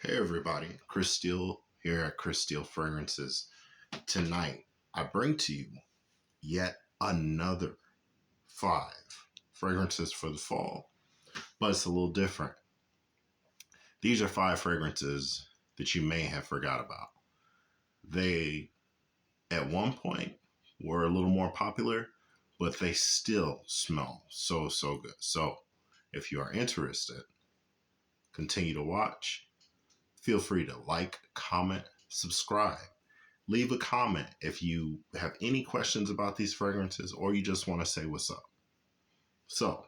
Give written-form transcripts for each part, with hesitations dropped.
Hey everybody, Chris Steele here at Chris Steele Fragrances. Tonight, I bring to you yet another 5 fragrances for the fall, but it's a little different. These are 5 fragrances that you may have forgot about. They, at one point, were a little more popular, but they still smell so good. So, if you are interested, continue to watch. Feel free to like, comment, subscribe. Leave a comment if you have any questions about these fragrances or you just want to say what's up. So,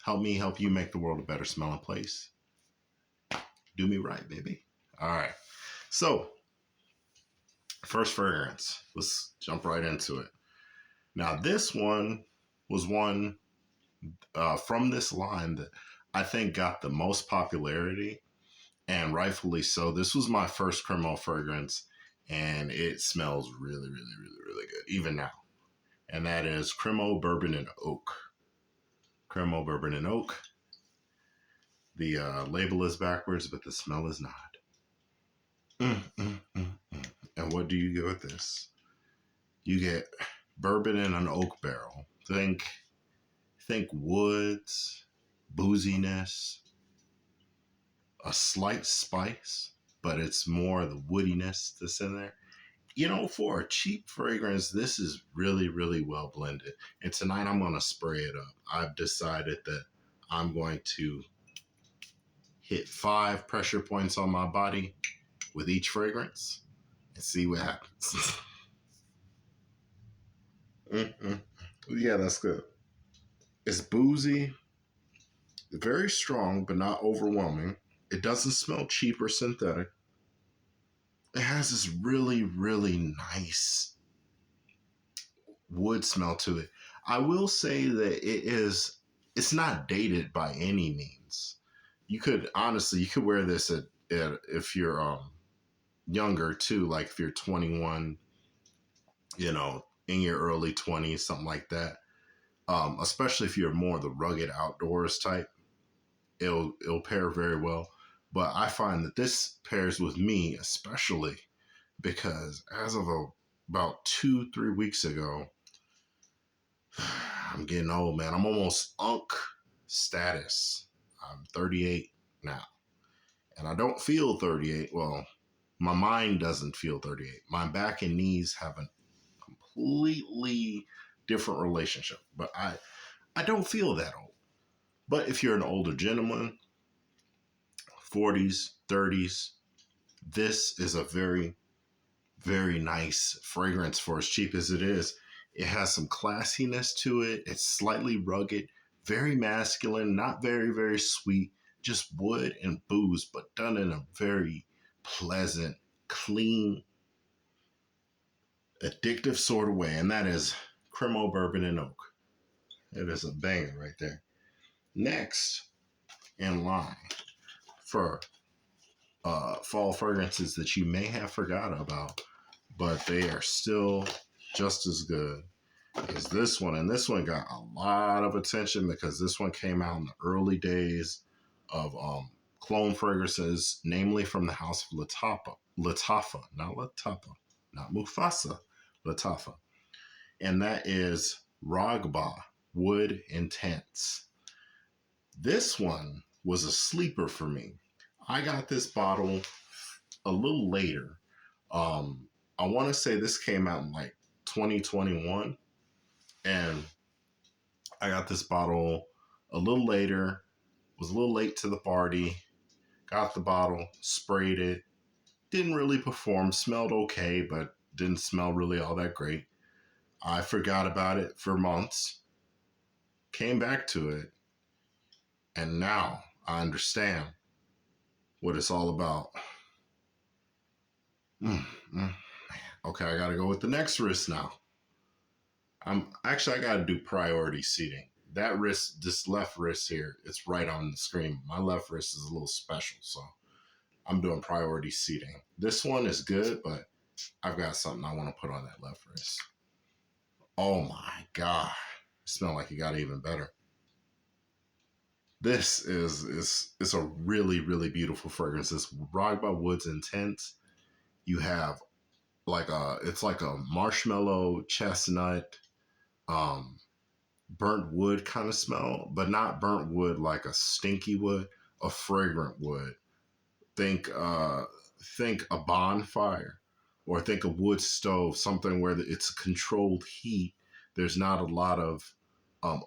help me help you make the world a better smelling place. Do me right, baby. All right. So, first fragrance. Let's jump right into it. Now, this one was one from this line that I think got the most popularity, and rightfully so. This was my first Cremo fragrance, and it smells really good, even now. And that is Cremo Bourbon and Oak. Cremo Bourbon and Oak. The label is backwards, but the smell is not. And what do you get with this? You get bourbon in an oak barrel. Think woods, booziness, a slight spice, but it's more the woodiness that's in there. You know, for a cheap fragrance, this is really well blended. And tonight I'm going to spray it up. I've decided that I'm going to hit 5 pressure points on my body with each fragrance and see what happens. Yeah, that's good. It's boozy, very strong, but not overwhelming. It doesn't smell cheap or synthetic. It has this really nice wood smell to it. I will say that it's not dated by any means. You could wear this at if you're younger too, like if you're 21, you know, in your early 20s, something like that. Especially if you're more the rugged outdoors type, it'll pair very well. But I find that this pairs with me especially because as of about 2-3 weeks ago, I'm getting old, man. I'm almost unk status. I'm 38 now, and I don't feel 38. Well, my mind doesn't feel 38. My back and knees have a completely different relationship, but I don't feel that old. But if you're an older gentleman, 40s, 30s, this is a very nice fragrance for as cheap as it is. It has some classiness to it. It's slightly rugged, very masculine, not very sweet, just wood and booze, but done in a very pleasant, clean, addictive sort of way. And that is Cremo Bourbon and Oak. It is a banger right there. Next in line for fall fragrances that you may have forgot about, but they are still just as good as this one. And this one got a lot of attention because this one came out in the early days of clone fragrances, namely from the house of Lattafa, not Mufasa, Lattafa. And that is Ragba Wood Intense. This one was a sleeper for me. I got this bottle a little later. I want to say this came out in like 2021, and I got this bottle a little later. Was a little late to the party. Got the bottle, sprayed it. Didn't really perform. Smelled okay, but didn't smell really all that great. I forgot about it for months. Came back to it, and now I understand what it's all about. Okay, I gotta go with the next wrist now. I gotta do priority seating. That wrist, this left wrist here, it's right on the screen. My left wrist is a little special, so I'm doing priority seating. This one is good, but I've got something I want to put on that left wrist. Oh my God. It smells like it got even better. This is a really really beautiful fragrance. This Ragba Woods Intense. You have like a it's like a marshmallow chestnut um burnt wood kind of smell, but not burnt wood like a stinky wood, a fragrant wood. Think think a bonfire, or think a wood stove, something where it's controlled heat. There's not a lot of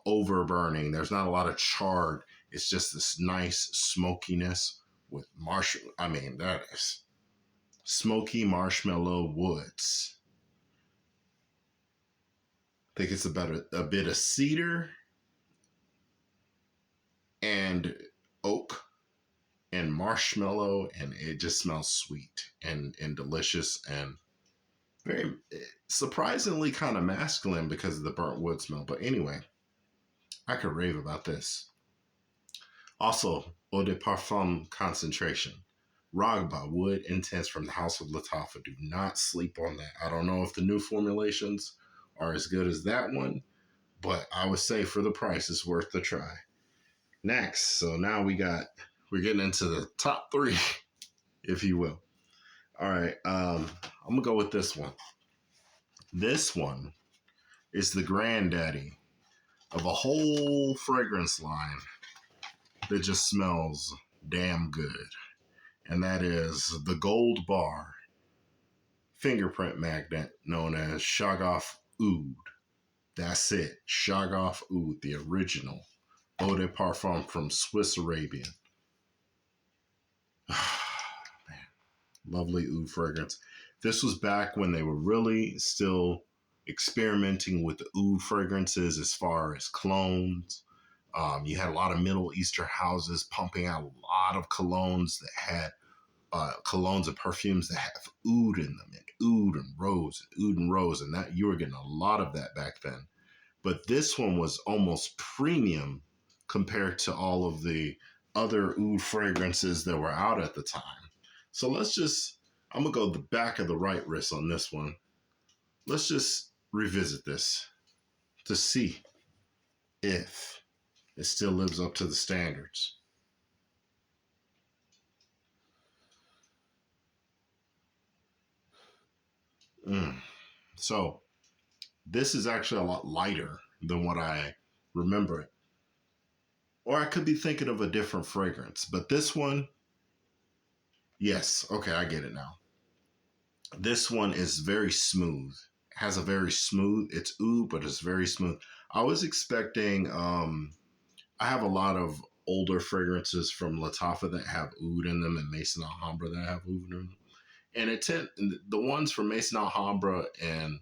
overburning. There's not a lot of charred. It's just this nice smokiness with marshmallow. I mean, that is smoky marshmallow woods. I think it's about a bit of cedar and oak and marshmallow, and it just smells sweet and delicious and very surprisingly kind of masculine because of the burnt wood smell. But anyway, I could rave about this. Also, eau de parfum concentration. Ragba Wood Intense from the House of Lattafa. Do not sleep on that. I don't know if the new formulations are as good as that one, but I would say for the price, it's worth the try. Next, so now we're getting into the top three, if you will. All right, I'm gonna go with this one. This one is the granddaddy of a whole fragrance line that just smells damn good, and that is the Gold Bar fingerprint magnet known as Shaggoth Oud. That's it, Shaggoth Oud, the original eau de parfum from Swiss Arabia. Man, lovely oud fragrance. This was back when they were really still experimenting with the oud fragrances as far as clones. You had a lot of Middle Eastern houses pumping out a lot of colognes that had colognes and perfumes that have oud in them, and oud and rose, and oud and rose, and that you were getting a lot of that back then. But this one was almost premium compared to all of the other oud fragrances that were out at the time. So I'm gonna go the back of the right wrist on this one. Let's just revisit this to see if it still lives up to the standards. Mm. So this is actually a lot lighter than what I remember it. Or I could be thinking of a different fragrance, but this one, yes, okay, I get it now. This one is very smooth. Has a very smooth. It's oud, but it's very smooth. I was expecting. I have a lot of older fragrances from Lattafa that have oud in them, and Maison Alhambra that have oud in them. And the ones from Maison Alhambra and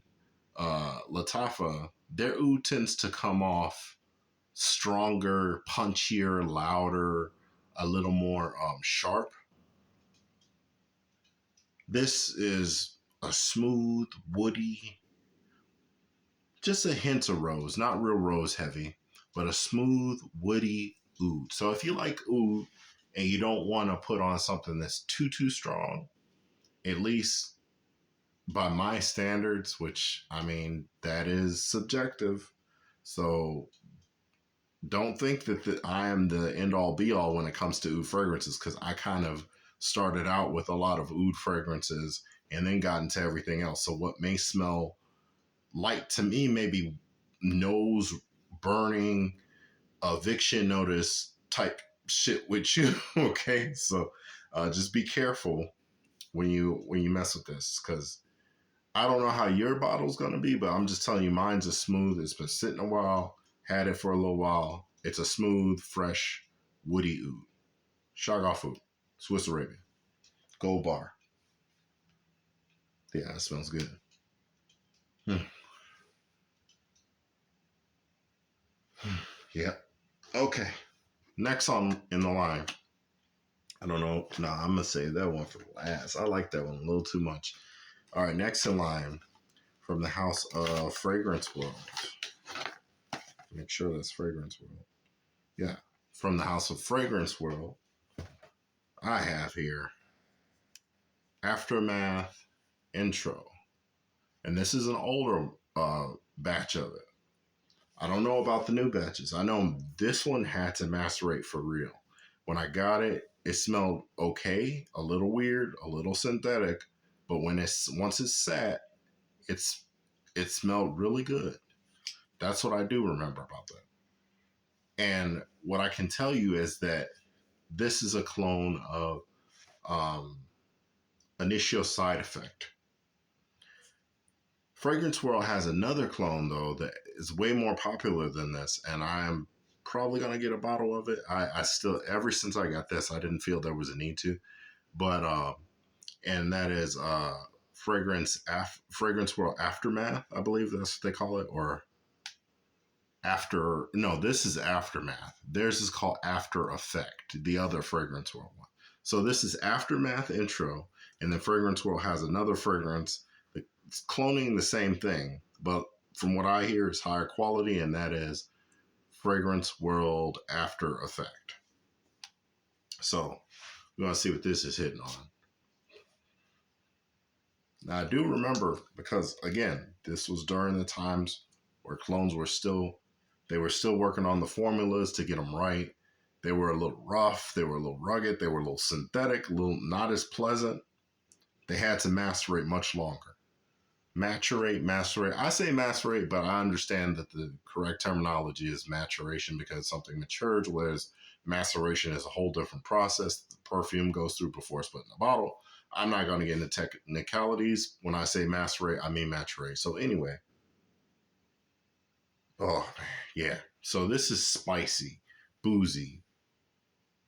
Lattafa, their oud tends to come off stronger, punchier, louder, a little more sharp. This is a smooth, woody, just a hint of rose, not real rose heavy, but a smooth, woody oud. So if you like oud and you don't want to put on something that's too strong, at least by my standards, which I mean that is subjective. So don't think that I am the end all be all when it comes to oud fragrances, because I kind of started out with a lot of oud fragrances and then got into everything else. So what may smell light to me may be nose burning, eviction notice type shit with you. Okay, so just be careful when you mess with this, because I don't know how your bottle's gonna be, but I'm just telling you, mine's a smooth. It's been sitting a while, had it for a little while. It's a smooth, fresh, woody oud. Shaggoth Oud, Swiss Arabia, Gold Bar. Yeah, it smells good. Hmm. Yeah. Okay. Next on in the line. I don't know. No, I'm gonna save that one for last. I like that one a little too much. All right, next in line from the House of Fragrance World. Make sure that's Fragrance World. Yeah, from the House of Fragrance World, I have here Aftermath Intro, and this is an older batch of it. I don't know about the new batches. I know this one had to macerate for real. When I got it, it smelled okay, a little weird, a little synthetic, but when it's once it's sat, it's it smelled really good. That's what I do remember about that. And what I can tell you is that this is a clone of um, Initio Side Effect. Fragrance World has another clone though that is way more popular than this, and I'm probably gonna get a bottle of it. I still, ever since I got this, I didn't feel there was a need to, but and that is Fragrance World Aftermath, I believe that's what they call it, or after. No, this is Aftermath. Theirs is called After Effect, the other Fragrance World one. So this is Aftermath intro, and then Fragrance World has another fragrance. It's cloning the same thing, but from what I hear, it's higher quality, and that is Fragrance World After Effect. So we're gonna see what this is hitting on. Now I do remember, because again, this was during the times where clones were still, they were still working on the formulas to get them right. They were a little rough, they were a little rugged, they were a little synthetic, a little not as pleasant. They had to macerate much longer. Macerate. I say macerate, but I understand that the correct terminology is maturation because something matures, whereas maceration is a whole different process. The perfume goes through before it's put in the bottle. I'm not going to get into technicalities. When I say macerate, I mean maturate. So anyway, oh yeah. So this is spicy, boozy,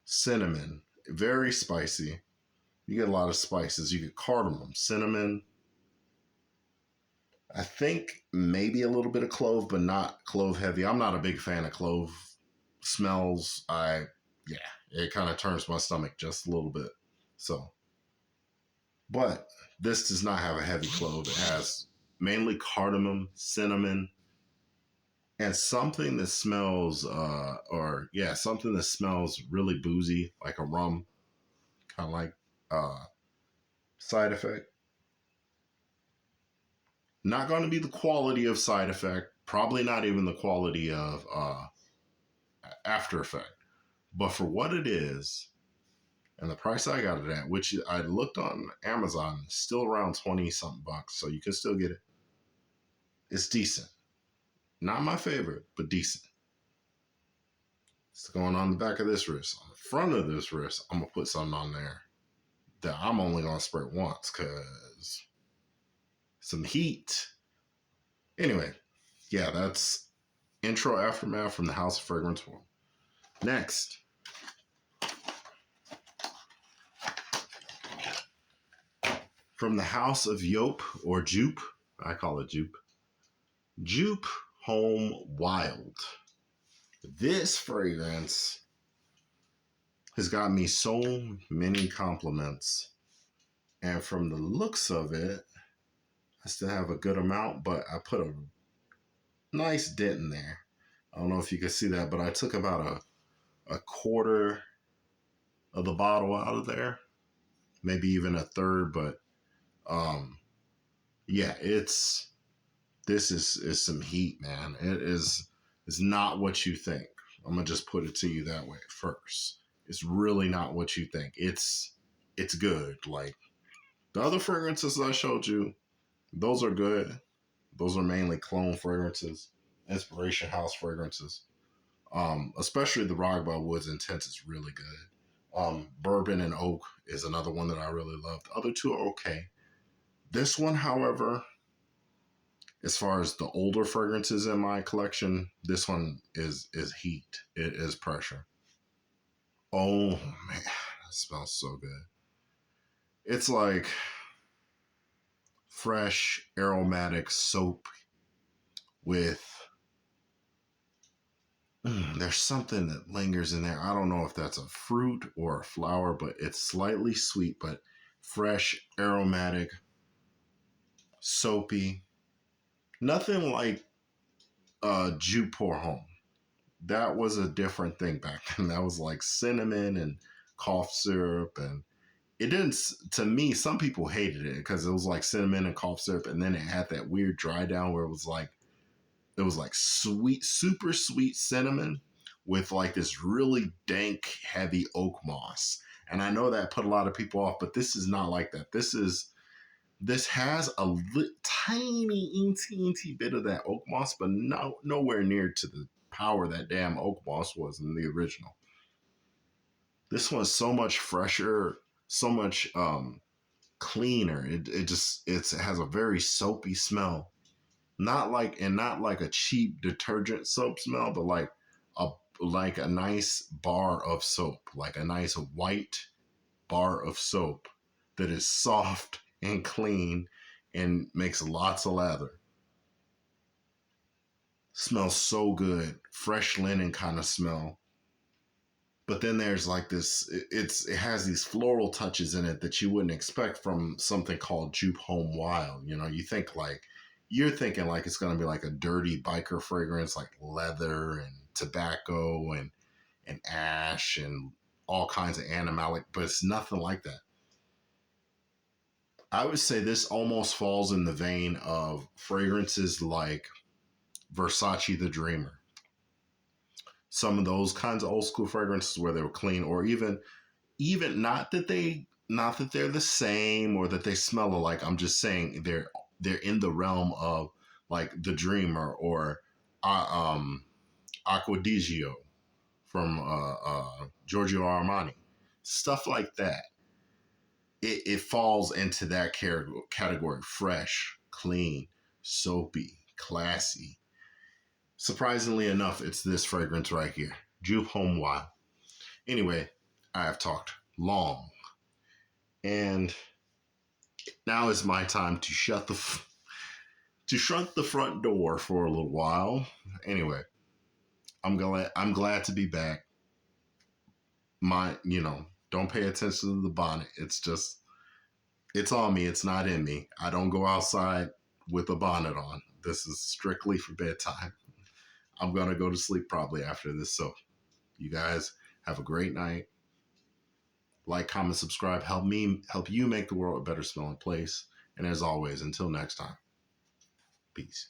cinnamon, very spicy. You get a lot of spices. You get cardamom, cinnamon. I think maybe a little bit of clove, but not clove heavy. I'm not a big fan of clove smells. Yeah, it kind of turns my stomach just a little bit. So, but this does not have a heavy clove. It has mainly cardamom, cinnamon, and something that smells, something that smells really boozy, like a rum, kind of like uh, Side Effect. Not going to be the quality of Side Effect. Probably not even the quality of After Effect. But for what it is, and the price I got it at, which I looked on Amazon, still around 20 something bucks, so you can still get it. It's decent. Not my favorite, but decent. It's going on the back of this wrist. On the front of this wrist, I'm going to put something on there that I'm only going to spray once because some heat. Anyway, yeah, that's intro Aftermath from the House of Fragrance World. Next, from the House of Yope or Jupe, I call it Jupe. Jupe Home Wild. This fragrance has got me so many compliments. And from the looks of it, I still have a good amount, but I put a nice dent in there. I don't know if you can see that, but I took about a quarter of the bottle out of there, maybe even a third, but yeah, this is some heat, man. It's not what you think. I'm gonna just put it to you that way first. It's really not what you think. It's good. Like the other fragrances I showed you, those are good. Those are mainly clone fragrances, Inspiration House fragrances. Especially the Rock by Woods Intense is really good. Bourbon and Oak is another one that I really love. The other two are okay. This one, however, as far as the older fragrances in my collection, this one is heat. It is pressure. Oh man, that smells so good. It's like fresh aromatic soap with there's something that lingers in there. I don't know if that's a fruit or a flower, but it's slightly sweet, but fresh, aromatic, soapy. Nothing like Jupe Pour Homme. That was a different thing back then. That was like cinnamon and cough syrup, and it didn't. To me, some people hated it because it was like cinnamon and cough syrup, and then it had that weird dry down where it was like it was like sweet, super sweet cinnamon with like this really dank, heavy oak moss. And I know that put a lot of people off, but this is not like that. This has a tiny, teensy bit of that oak moss, but nowhere near to the power that damn oak moss was in the original. This one's so much fresher, so much cleaner. It has a very soapy smell. Not like a cheap detergent soap smell, but a like a nice bar of soap, like a nice white bar of soap that is soft and clean and makes lots of lather. Smells so good, fresh linen kind of smell. But then there's like this. It has these floral touches in it that you wouldn't expect from something called Jupe Home Wild. You know, you're thinking like it's gonna be like a dirty biker fragrance, like leather and tobacco and ash and all kinds of animalic, but it's nothing like that. I would say this almost falls in the vein of fragrances like Versace the Dreamer. Some of those kinds of old school fragrances where they were clean, or even not that they're the same or that they smell alike. I'm just saying they're in the realm of like the Dreamer or Acquadigio from Giorgio Armani, stuff like that. It falls into that category: fresh, clean, soapy, classy. Surprisingly enough, it's this fragrance right here, Jupe Home Wild. Anyway, I have talked long, and now is my time to to shut the front door for a little while. Anyway, I'm glad to be back. Don't pay attention to the bonnet. It's on me. It's not in me. I don't go outside with a bonnet on. This is strictly for bedtime. I'm gonna go to sleep probably after this. So you guys have a great night. Like, comment, subscribe. Help you make the world a better smelling place. And as always, until next time, peace.